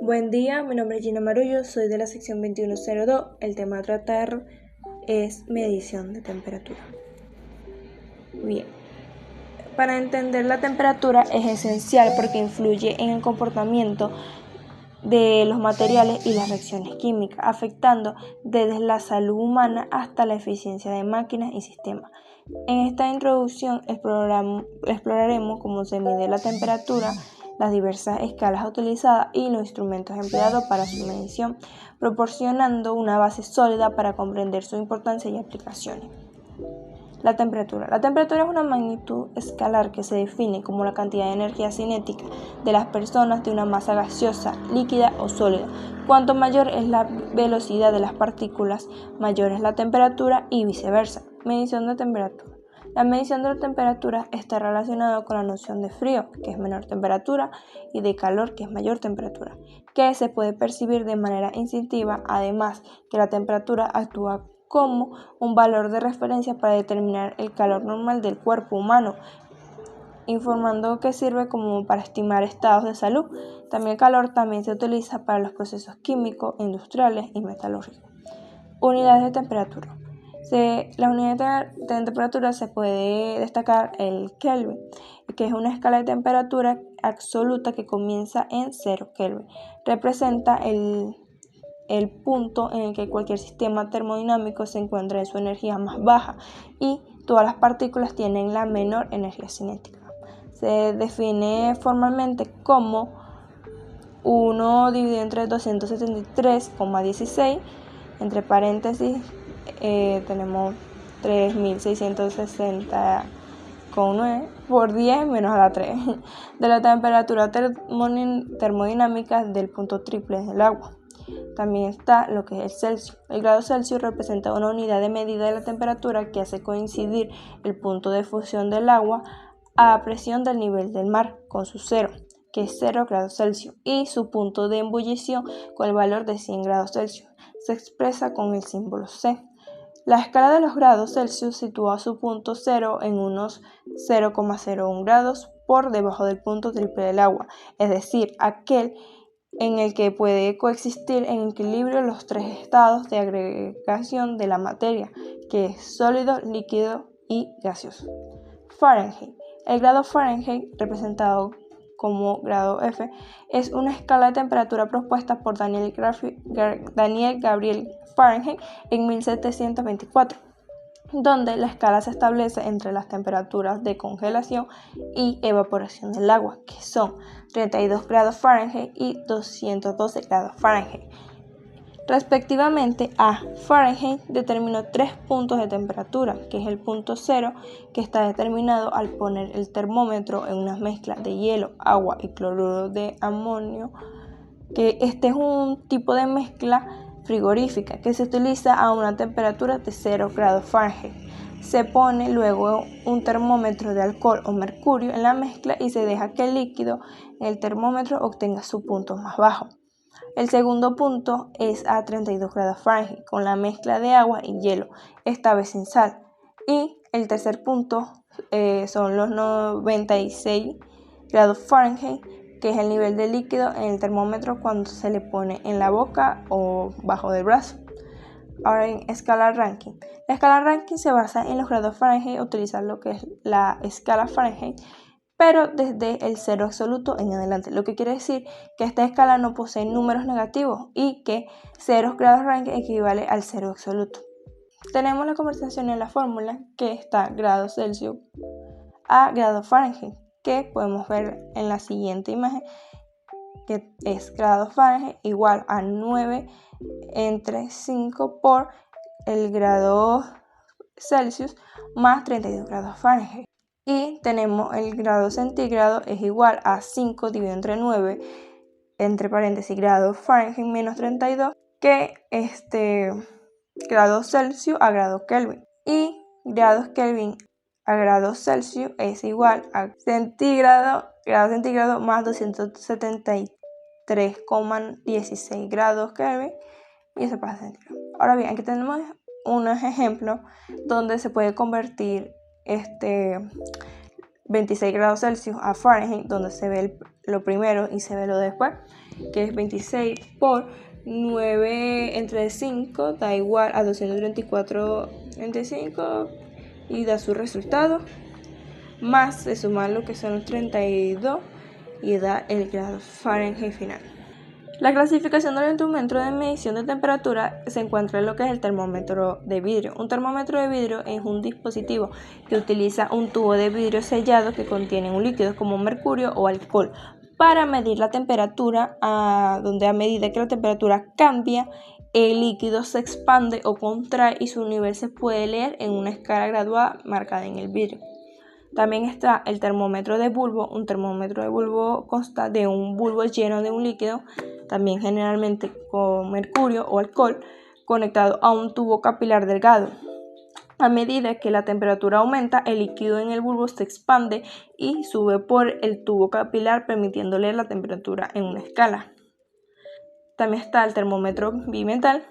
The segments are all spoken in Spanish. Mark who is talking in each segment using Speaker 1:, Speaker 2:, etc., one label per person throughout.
Speaker 1: Buen día, mi nombre es Gina Marullo, soy de la sección 2102. El tema a tratar es medición de temperatura. Bien, para entender la temperatura es esencial porque influye en el comportamiento de los materiales y las reacciones químicas, afectando desde la salud humana hasta la eficiencia de máquinas y sistemas. En esta introducción exploraremos cómo se mide la temperatura, las diversas escalas utilizadas y los instrumentos empleados para su medición, proporcionando una base sólida para comprender su importancia y aplicaciones. La temperatura. La temperatura es una magnitud escalar que se define como la cantidad de energía cinética de las personas de una masa gaseosa, líquida o sólida. Cuanto mayor es la velocidad de las partículas, mayor es la temperatura y viceversa. Medición de temperatura. La medición de la temperatura está relacionada con la noción de frío, que es menor temperatura, y de calor, que es mayor temperatura, que se puede percibir de manera instintiva, además que la temperatura actúa como un valor de referencia para determinar el calor normal del cuerpo humano, informando que sirve como para estimar estados de salud. También el calor también se utiliza para los procesos químicos, industriales y metalúrgicos. Unidades de temperatura. La unidad de temperatura se puede destacar el Kelvin, que es una escala de temperatura absoluta que comienza en 0 Kelvin. Representa el punto en el que cualquier sistema termodinámico se encuentra en su energía más baja y todas las partículas tienen la menor energía cinética. Se define formalmente como 1 dividido entre 273,16, entre paréntesis tenemos 3660,9 por 10 menos a la 3 de la temperatura termodinámica del punto triple del agua. También está lo que es el Celsius. El grado Celsius representa una unidad de medida de la temperatura que hace coincidir el punto de fusión del agua a presión del nivel del mar con su cero, que es 0 grados Celsius, y su punto de ebullición con el valor de 100 grados Celsius. Se expresa con el símbolo C. La escala de los grados Celsius sitúa su punto cero en unos 0,01 grados por debajo del punto triple del agua, es decir, aquel en el que puede coexistir en equilibrio los tres estados de agregación de la materia, que es sólido, líquido y gaseoso. Fahrenheit. El grado Fahrenheit, representado como grado F, es una escala de temperatura propuesta por Daniel Gabriel Fahrenheit en 1724, donde la escala se establece entre las temperaturas de congelación y evaporación del agua, que son 32 grados Fahrenheit y 212 grados Fahrenheit. Respectivamente, a Fahrenheit determinó 3 puntos de temperatura, que es el punto cero, que está determinado al poner el termómetro en una mezcla de hielo, agua y cloruro de amonio, que este es un tipo de mezcla frigorífica que se utiliza a una temperatura de 0 grados Fahrenheit. Se pone luego un termómetro de alcohol o mercurio en la mezcla y se deja que el líquido en el termómetro obtenga su punto más bajo. El segundo punto es a 32 grados Fahrenheit con la mezcla de agua y hielo, esta vez sin sal. Y el tercer punto son los 96 grados Fahrenheit, que es el nivel de líquido en el termómetro cuando se le pone en la boca o bajo del brazo. Ahora en escala Rankine. La escala Rankine se basa en los grados Fahrenheit, utilizar lo que es la escala Fahrenheit, pero desde el cero absoluto en adelante, lo que quiere decir que esta escala no posee números negativos y que 0 grados Rankine equivale al cero absoluto. Tenemos la conversación en la fórmula que está grados Celsius a grados Fahrenheit, que podemos ver en la siguiente imagen, que es grados Fahrenheit igual a 9 entre 5 por el grado Celsius más 32 grados Fahrenheit. Y tenemos el grado centígrado es igual a 5 dividido entre 9, entre paréntesis, grados Fahrenheit menos 32, que grado Celsius a grado Kelvin. Y grados Kelvin a grado Celsius es igual a grado centígrado más 273,16 grados Kelvin, y eso pasa a centígrado. Ahora bien, aquí tenemos unos ejemplos donde se puede convertir 26 grados Celsius a Fahrenheit, donde se ve lo primero y se ve lo después, que es 26 por 9 entre 5 da igual a 234,25 y da su resultado, más se suma lo que son los 32 y da el grado Fahrenheit final. La clasificación del instrumento de medición de temperatura se encuentra en lo que es el termómetro de vidrio. Un termómetro de vidrio es un dispositivo que utiliza un tubo de vidrio sellado que contiene un líquido como mercurio o alcohol para medir la temperatura, donde a medida que la temperatura cambia, el líquido se expande o contrae y su nivel se puede leer en una escala graduada marcada en el vidrio. También está el termómetro de bulbo. Un termómetro de bulbo consta de un bulbo lleno de un líquido, también generalmente con mercurio o alcohol, conectado a un tubo capilar delgado. A medida que la temperatura aumenta, el líquido en el bulbo se expande y sube por el tubo capilar, permitiendo leer la temperatura en una escala. También está el termómetro bimetal,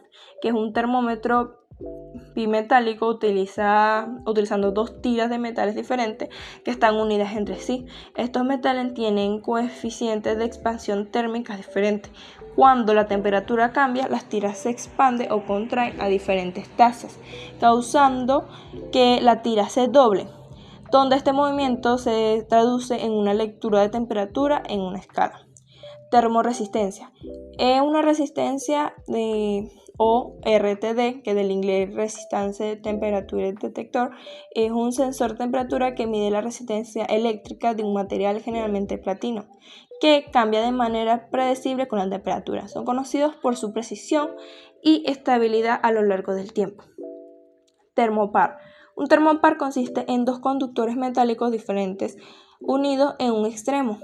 Speaker 1: que es un termómetro bimetálico utilizando dos tiras de metales diferentes que están unidas entre sí. Estos metales tienen coeficientes de expansión térmica diferentes. Cuando la temperatura cambia, las tiras se expanden o contraen a diferentes tasas, causando que la tira se doble, donde este movimiento se traduce en una lectura de temperatura en una escala. Termoresistencia es una resistencia o RTD, que del inglés Resistance Temperature Detector, es un sensor de temperatura que mide la resistencia eléctrica de un material, generalmente platino, que cambia de manera predecible con la temperatura. Son conocidos por su precisión y estabilidad a lo largo del tiempo. Termopar. Un termopar consiste en dos conductores metálicos diferentes unidos en un extremo.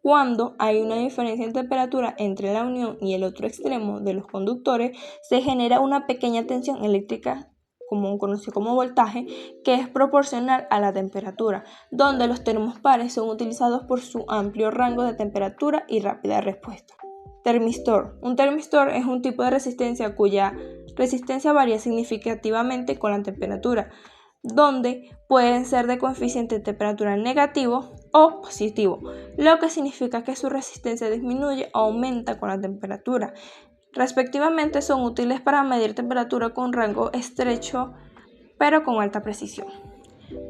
Speaker 1: Cuando hay una diferencia en temperatura entre la unión y el otro extremo de los conductores, se genera una pequeña tensión eléctrica, conocido como voltaje, que es proporcional a la temperatura, donde los termopares son utilizados por su amplio rango de temperatura y rápida respuesta. Termistor. Un termistor es un tipo de resistencia cuya resistencia varía significativamente con la temperatura, donde pueden ser de coeficiente de temperatura negativo o positivo, lo que significa que su resistencia disminuye o aumenta con la temperatura. Respectivamente, son útiles para medir temperatura con rango estrecho pero con alta precisión.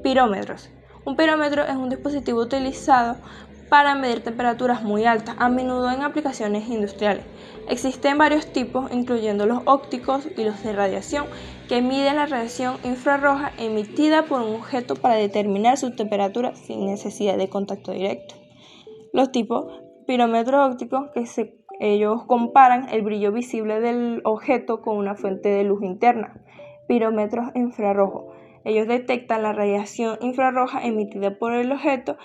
Speaker 1: Pirómetros. Un pirómetro es un dispositivo utilizado para medir temperaturas muy altas, a menudo en aplicaciones industriales. Existen varios tipos, incluyendo los ópticos y los de radiación, que miden la radiación infrarroja emitida por un objeto para determinar su temperatura sin necesidad de contacto directo. Los tipos pirómetros ópticos, ellos comparan el brillo visible del objeto con una fuente de luz interna. Pirómetros infrarrojos. Ellos detectan la radiación infrarroja emitida por el objeto,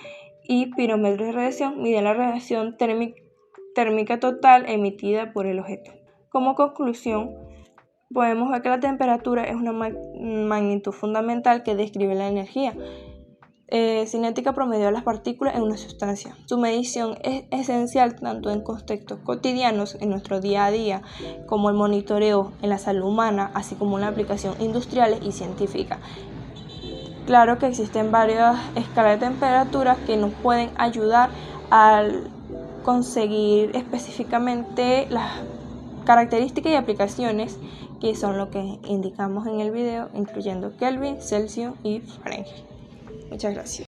Speaker 1: y pirómetros de radiación miden la radiación térmica total emitida por el objeto. Como conclusión, podemos ver que la temperatura es una magnitud fundamental que describe la energía cinética promedio de las partículas en una sustancia. Su medición es esencial tanto en contextos cotidianos en nuestro día a día, como el monitoreo en la salud humana, así como en la aplicación industriales y científicas. Claro que existen varias escalas de temperatura que nos pueden ayudar a conseguir específicamente las características y aplicaciones que son lo que indicamos en el video, incluyendo Kelvin, Celsius y Fahrenheit. Muchas gracias.